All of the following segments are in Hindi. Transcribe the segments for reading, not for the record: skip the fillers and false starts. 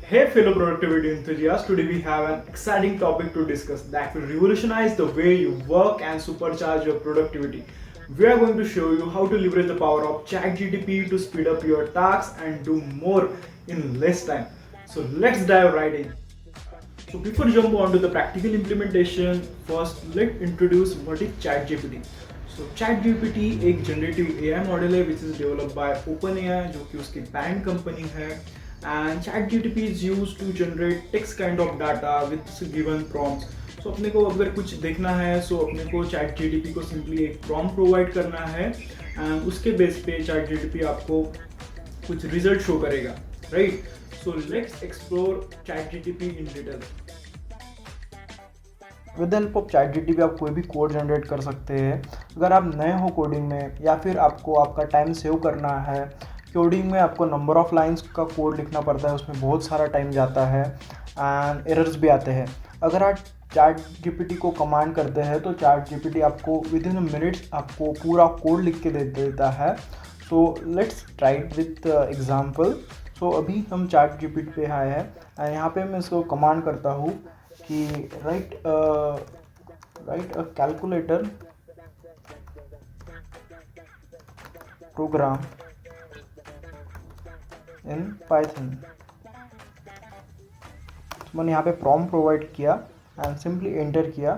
Hey fellow productivity enthusiasts, today we have an exciting topic to discuss that will revolutionize the way you work and supercharge your productivity. We are going to show you how to leverage the power of ChatGPT to speed up your tasks and do more in less time. So let's dive right in. So before jump on to the practical implementation, first let's introduce what is ChatGPT. So ChatGPT एक जनरेटिव AI मॉडल है which is developed by OpenAI जो कि उसकी पैरेंट कंपनी है and ChatGPT is used to generate text kind of data with given prompts. So अपने को अगर कुछ देखना है सो अपने को ChatGPT को सिंपली एक प्रॉम्प्ट प्रोवाइड करना है एंड उसके बेस पे ChatGPT आपको कुछ रिजल्ट शो करेगा, right? So let's explore ChatGPT in detail. With help of chat जीटीपी आप कोई भी कोड जनरेट कर सकते हैं. अगर आप नए हो कोडिंग में या फिर आपको आपका टाइम सेव करना है, कोडिंग में आपको नंबर ऑफ़ लाइंस का कोड लिखना पड़ता है, उसमें बहुत सारा टाइम जाता है एंड एरर्स भी आते हैं. अगर आप चैट जीपीटी को कमांड करते हैं तो चैट जीपीटी आपको विद इन मिनट्स आपको पूरा कोड लिख के दे देता है. So let's try it with example. So अभी हम चैट जीपीटी पे आए हैं एंड यहाँ पे मैं इसको कमांड करता हूँ कि write a calculator program in Python. मैंने यहाँ पे प्रॉम्प्ट प्रोवाइड किया एंड सिंपली एंटर किया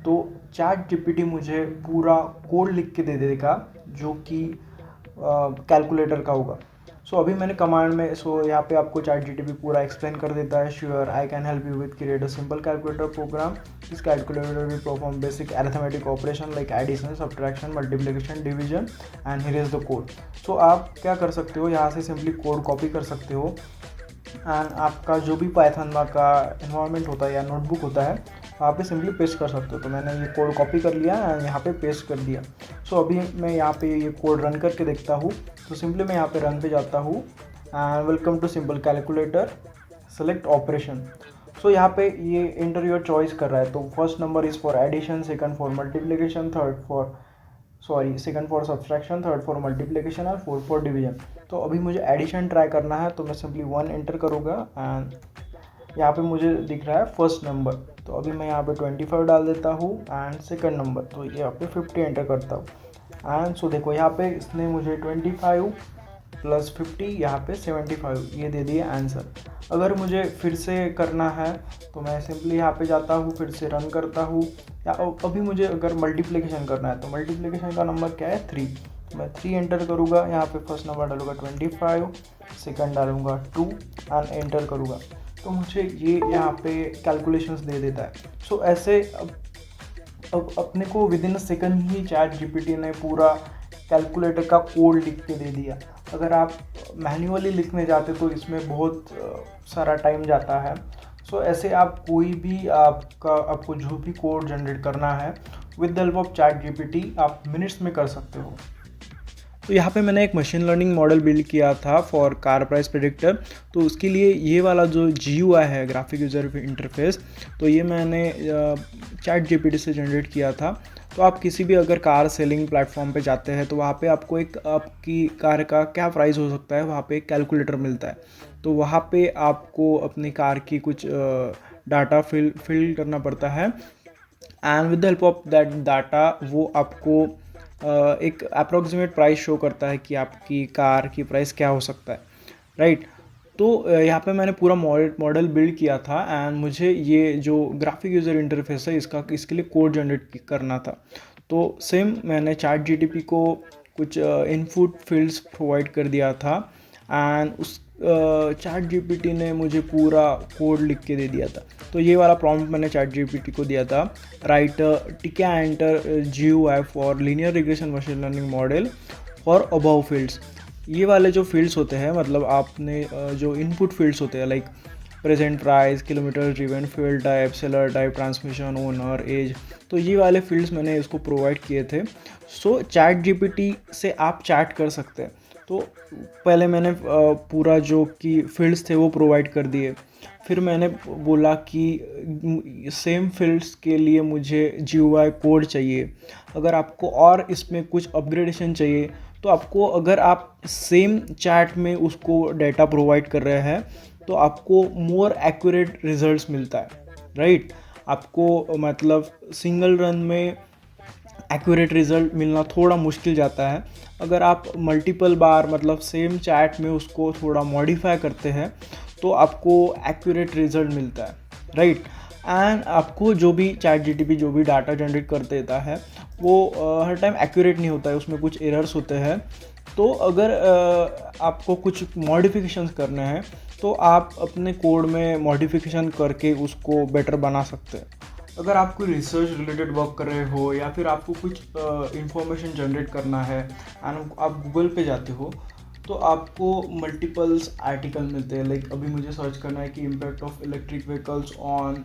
तो चैट जीपीटी मुझे पूरा कोड लिख के दे देगा जो कि कैलकुलेटर का होगा. सो अभी मैंने कमांड में यहाँ पे आपको चैट जीटीपी पूरा एक्सप्लेन कर देता है. Sure I can help you with create a simple calculator program. This calculator will perform basic arithmetic operation like addition, subtraction, multiplication, division and here is the code. So आप क्या कर सकते हो, यहाँ से सिंपली कोड कॉपी कर सकते हो एंड आपका जो भी पाइथन का इन्वायरमेंट होता है या नोटबुक होता है वहाँ पे सिंपली पेस्ट कर सकते हो. तो मैंने ये कोड कॉपी कर लिया एंड यहाँ पे पेस्ट कर दिया. सो अभी मैं यहाँ पे ये कोड रन करके देखता हूँ. तो सिंपली मैं यहाँ पे रन पे जाता हूँ and welcome to simple calculator, select operation. So यहाँ पे ये एंटर योर चॉइस कर रहा है. तो first number is for addition, second for multiplication, second for subtraction, third for multiplication और फोर्थ फॉर डिवीजन. तो अभी मुझे एडिशन ट्राई करना है तो मैं सिंपली 1 एंटर करूँगा एंड यहाँ पे मुझे दिख रहा है फर्स्ट नंबर. तो अभी मैं यहाँ पे 25 डाल देता हूँ एंड सेकंड नंबर तो यहाँ पे 50 एंटर करता हूँ एंड सो देखो यहाँ पे इसने मुझे 25 प्लस 50 यहाँ पे 75 ये दे दिया आंसर. अगर मुझे फिर से करना है तो मैं सिंपली यहाँ पे जाता हूँ, फिर से रन करता हूँ. या अभी मुझे अगर मल्टीप्लिकेशन करना है तो मल्टीप्लिकेशन का नंबर क्या है 3. मैं 3 एंटर करूँगा. यहाँ पे फर्स्ट नंबर डालूँगा 25, सेकंड डालूँगा 2 एंड एंटर करूँगा तो मुझे ये यहाँ पे कैलकुलेशंस दे देता है. सो ऐसे अब अपने को with in a second he chat GPT ने पूरा कैलकुलेटर का कोड लिख के दे दिया. अगर आप मैन्युअली लिखने जाते तो इसमें बहुत सारा टाइम जाता है. सो ऐसे आप कोई भी आपको जो भी कोड जनरेट करना है with the help of chat GPT आप मिनट्स में कर सकते हो. तो यहाँ पे मैंने एक मशीन लर्निंग मॉडल बिल्ड किया था फॉर कार प्राइस प्रेडिक्टर. तो उसके लिए ये वाला जो GUI है, ग्राफिक यूज़र इंटरफेस, तो ये मैंने चैट जीपीटी से जनरेट किया था. तो आप किसी भी अगर कार सेलिंग प्लेटफॉर्म पे जाते हैं तो वहाँ पे आपको एक आपकी कार का क्या प्राइस हो सकता है वहाँ पे एक कैलकुलेटर मिलता है. तो वहाँ पे आपको अपनी कार की कुछ डाटा फिल करना पड़ता है and with the help of that data वो आपको एक अप्रॉक्सीमेट प्राइस शो करता है कि आपकी कार की प्राइस क्या हो सकता है, राइट? तो यहाँ पे मैंने पूरा मॉडल बिल्ड किया था एंड मुझे ये जो ग्राफिक यूज़र इंटरफेस है इसके लिए कोड जनरेट करना था. तो सेम मैंने चैट जीटीपी को कुछ इनपुट फील्ड्स प्रोवाइड कर दिया था एंड उस चैट जीपीटी ने मुझे पूरा कोड लिख के दे दिया था. तो ये वाला प्रॉम्प्ट मैंने चैट जीपीटी को दिया था, right tick enter GUI for linear regression machine learning model for above fields. ये वाले जो फील्ड्स होते हैं मतलब आपने जो इनपुट फील्ड्स होते हैं like present price, kilometre driven, fuel type, seller type, transmission, owner, age, तो ये वाले फील्ड्स मैंने इसको प्रोवाइड किए थे. सो चैट जीपीटी से आप चैट कर सकते हैं. तो पहले मैंने पूरा जो कि फील्ड्स थे वो प्रोवाइड कर दिए. फिर मैंने बोला कि सेम फील्ड्स के लिए मुझे GUI कोड चाहिए. अगर आपको और इसमें कुछ अपग्रेडेशन चाहिए तो आपको, अगर आप सेम चैट में उसको डेटा प्रोवाइड कर रहे हैं तो आपको मोर एक्यूरेट रिजल्ट्स मिलता है, राइट। आपको मतलब सिंगल रन में एक्यूरेट रिजल्ट मिलना थोड़ा मुश्किल जाता है। अगर आप मल्टीपल बार मतलब सेम चैट में उसको थोड़ा मॉडिफाई करते हैं तो आपको एक्यूरेट रिजल्ट मिलता है, राइट। एंड आपको जो भी चैट जीटीपी जो भी डाटा जनरेट कर देता है वो हर टाइम एक्यूरेट नहीं होता है, उसमें कुछ एरर्स होते हैं। तो अगर आपको कुछ मॉडिफिकेशंस करने हैं तो आप अपने कोड में मॉडिफिकेशन करके उसको बेटर बना सकते हैं। अगर आप कोई रिसर्च रिलेटेड वर्क कर रहे हो या फिर आपको कुछ इंफॉर्मेशन जनरेट करना है एंड आप गूगल पे जाते हो तो आपको मल्टीपल्स आर्टिकल मिलते हैं। लाइक अभी मुझे सर्च करना है कि impact of electric vehicles on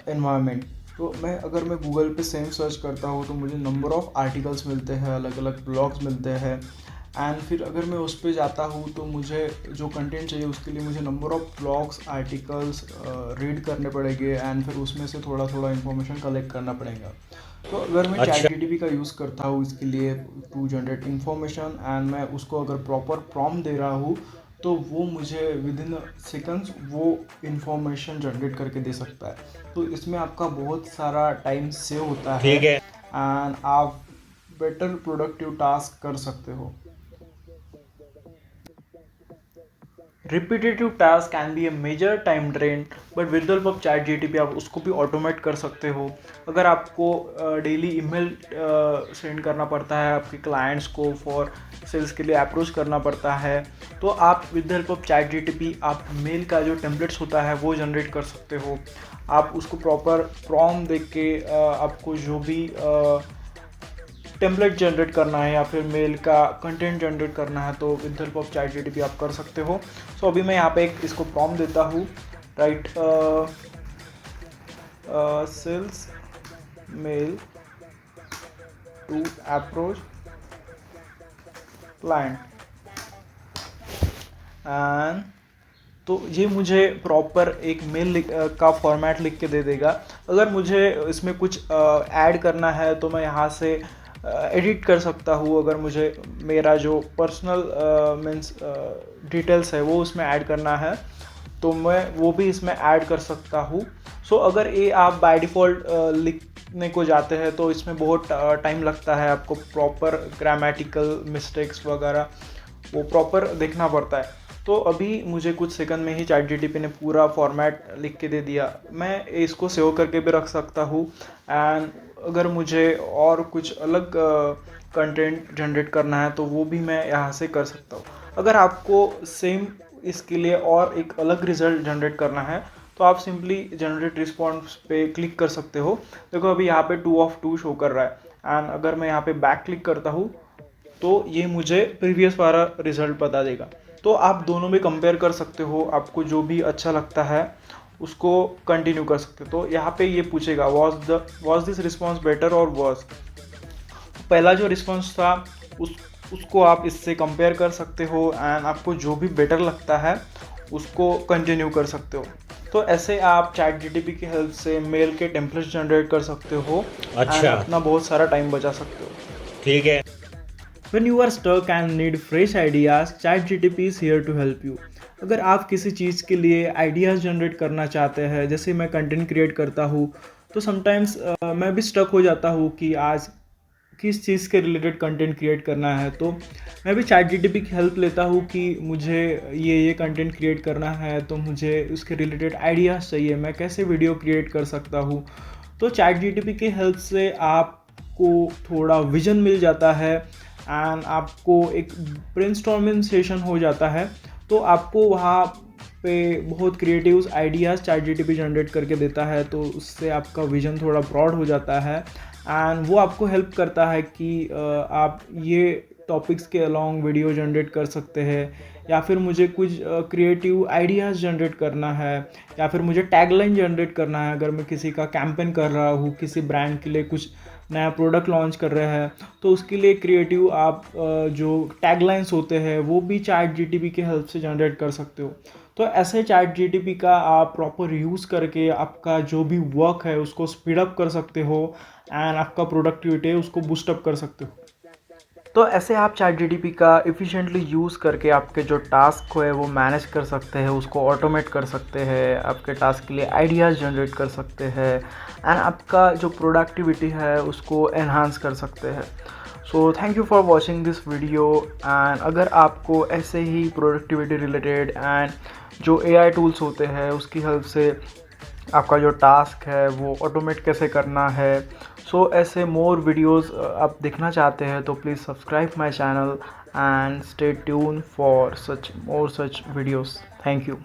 environment, तो अगर मैं गूगल पे सेम सर्च करता हूँ तो मुझे नंबर ऑफ़ आर्टिकल्स मिलते हैं, अलग अलग ब्लॉग्स मिलते हैं। एंड फिर अगर मैं उस पर जाता हूँ तो मुझे जो कंटेंट चाहिए उसके लिए मुझे number of blogs articles read करने पड़ेंगे एंड फिर उसमें से थोड़ा थोड़ा इन्फॉर्मेशन कलेक्ट करना पड़ेगा। तो अगर मैं चैट जीटीपी का यूज़ करता हूँ इसके लिए टू जनरेट इन्फॉर्मेशन एंड मैं उसको अगर प्रॉपर प्रॉम्प्ट दे रहा हूँ तो वो मुझे विद इन सेकंड्स वो इन्फॉर्मेशन जनरेट करके दे सकता है। तो इसमें आपका बहुत सारा टाइम सेव होता है एंड आप बेटर प्रोडक्टिव टास्क कर सकते हो। Repetitive task can be a major time drain, but with the help of chat जीटीपी आप उसको भी ऑटोमेट कर सकते हो। अगर आपको डेली ईमेल सेंड करना पड़ता है आपके क्लाइंट्स को फॉर सेल्स के लिए अप्रोच करना पड़ता है, तो आप with the help of chat जीटीपी आप मेल का जो टेम्पलेट्स होता है वो जनरेट कर सकते हो। आप उसको प्रॉपर प्रॉम्प्ट देख के आपको जो भी टेम्पलेट जनरेट करना है या फिर मेल का कंटेंट जनरेट करना है तो विद हेल्प ऑफ चैट जीटीपी आप कर सकते हो। सो अभी मैं यहाँ पे एक इसको प्रॉम्प्ट देता हूँ, right, sales mail to approach client and तो ये मुझे प्रॉपर एक मेल का फॉर्मेट लिख के दे देगा। अगर मुझे इसमें कुछ ऐड करना है तो मैं यहाँ से एडिट कर सकता हूँ। अगर मुझे मेरा जो पर्सनल मीन्स डिटेल्स है वो उसमें ऐड करना है तो मैं वो भी इसमें ऐड कर सकता हूँ। सो अगर ये आप बाय डिफ़ॉल्ट लिखने को जाते हैं तो इसमें बहुत टाइम लगता है, आपको प्रॉपर ग्रामेटिकल मिस्टेक्स वगैरह वो प्रॉपर देखना पड़ता है। तो अभी मुझे कुछ सेकंड में ही चैट जीटीपी ने पूरा फॉर्मेट लिख के दे दिया। मैं इसको सेव करके भी रख सकता हूँ एंड अगर मुझे और कुछ अलग कंटेंट जनरेट करना है तो वो भी मैं यहाँ से कर सकता हूँ। अगर आपको सेम इसके लिए और एक अलग रिजल्ट जनरेट करना है तो आप सिंपली जनरेट रिस्पॉन्स पे क्लिक कर सकते हो। देखो अभी यहाँ पे 2 of 2 शो कर रहा है एंड अगर मैं यहाँ पे बैक क्लिक करता हूँ तो ये मुझे प्रीवियस वाला रिजल्ट बता देगा। तो आप दोनों में कंपेयर कर सकते हो, आपको जो भी अच्छा लगता है उसको कंटिन्यू कर सकते हो। तो यहाँ पे ये पूछेगा वॉज दिस रिस्पॉन्स बेटर और वर्स। पहला जो रिस्पॉन्स था उसको आप इससे कंपेयर कर सकते हो एंड आपको जो भी बेटर लगता है उसको कंटिन्यू कर सकते हो। तो ऐसे आप चैट जीटीपी की हेल्प से मेल के टेम्पलेट्स जनरेट कर सकते हो एंड अपना बहुत सारा टाइम बचा सकते हो। ठीक है। When you are stuck and need fresh ideas, ChatGPT is here to help you. अगर आप किसी चीज़ के लिए आइडियाज़ जनरेट करना चाहते हैं, जैसे मैं कंटेंट क्रिएट करता हूँ तो समटाइम्स मैं भी स्टक हो जाता हूँ कि आज किस चीज़ के रिलेटेड कंटेंट क्रिएट करना है। तो मैं भी चैट जीटीपी की हेल्प लेता हूँ कि मुझे ये कंटेंट क्रिएट करना है तो मुझे उसके रिलेटेड आइडियाज़ चाहिए, मैं कैसे वीडियो क्रिएट कर सकता हूँ। तो चैट जीटीपी की हेल्प से आपको थोड़ा विजन मिल जाता है एंड आपको एक ब्रेनस्टॉर्मिंग सेशन हो जाता है। तो आपको वहाँ पे बहुत creative ideas chat GTP generate करके देता है, तो उससे आपका विजन थोड़ा ब्रॉड हो जाता है एंड वो आपको हेल्प करता है कि आप ये टॉपिक्स के अलॉन्ग वीडियो जनरेट कर सकते हैं या फिर मुझे कुछ क्रिएटिव आइडियाज़ जनरेट करना है या फिर मुझे टैगलाइन जनरेट करना है। अगर मैं किसी का कैंपेन कर रहा हूँ, किसी ब्रांड के लिए कुछ नया प्रोडक्ट लॉन्च कर रहे हैं तो उसके लिए क्रिएटिव आप जो टैगलाइंस होते हैं वो भी चैट जीटीपी की हेल्प से जनरेट कर सकते हो। तो ऐसे चैट जीटीपी का आप प्रॉपर यूज़ करके आपका जो भी वर्क है उसको स्पीड अप कर सकते हो एंड आपका प्रोडक्टिविटी है उसको बूस्ट अप कर सकते हो। तो ऐसे आप चैट जीटीपी का एफिशिएंटली यूज़ करके आपके जो टास्क को है वो मैनेज कर सकते हैं, उसको ऑटोमेट कर सकते हैं, आपके टास्क के लिए आइडियाज़ जनरेट कर सकते हैं एंड आपका जो प्रोडक्टिविटी है उसको एनहांस कर सकते हैं। So thank you for watching this video. And अगर आपको ऐसे ही प्रोडक्टिविटी रिलेटेड एंड जो एआई टूल्स होते हैं उसकी हेल्प से आपका जो टास्क है वो ऑटोमेट कैसे करना है, सो ऐसे मोर वीडियोस आप देखना चाहते हैं तो please subscribe my channel and stay tune for such more such videos. Thank you.